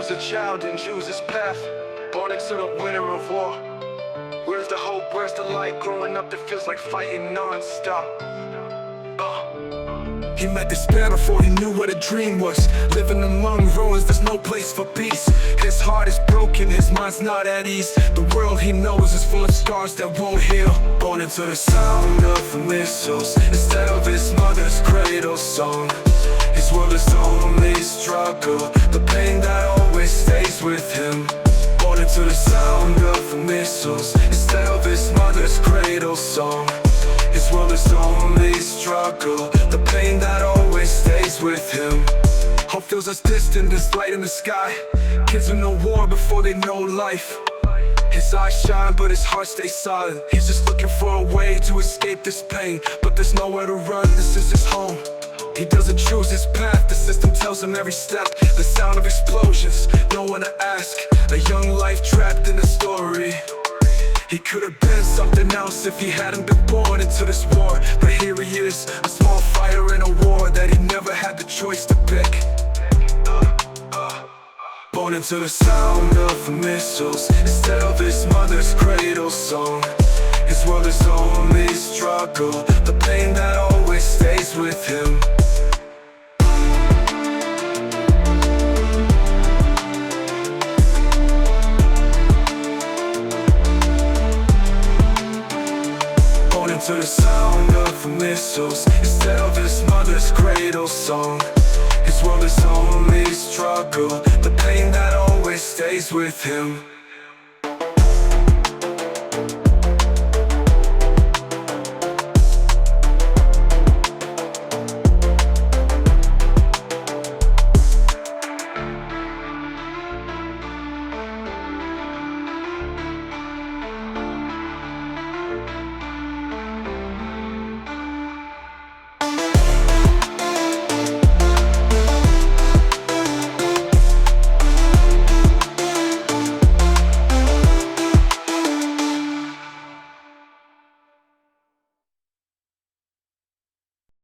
was a child and choose his path, born into the winter of war. Where's the hope, where's the light? Growing up that feels like fighting non-stop. He met despair before he knew what a dream was. Living among ruins, there's no place for peace. His heart is broken, his mind's not at ease. The world he knows is full of scars that won't heal. Born into the sound of the missiles instead of his mother's cradle song. His world is only struggle, the pain that always stays with him. Born into the sound of the missiles instead of his mother's cradle song. His world is only struggle, the pain that always stays with him. Hope feels as distant as light in the sky. Kids who know war before they know life. His eyes shine but his heart stays silent. He's just looking for a way to escape this pain, but there's nowhere to run, this is his home. He doesn't choose his path, the system tells him every step. The sound of explosions, no one to ask. A young life trapped in a story. He could have been something else if he hadn't been born into this war. But here he is, a small fighter in a war that he never had the choice to pick. Born into the sound of the missiles instead of his mother's cradle song. His world is only struggle, the pain that always stays with him. To the sound of the missiles instead of his mother's cradle song. His world is only struggle, the pain that always stays with him.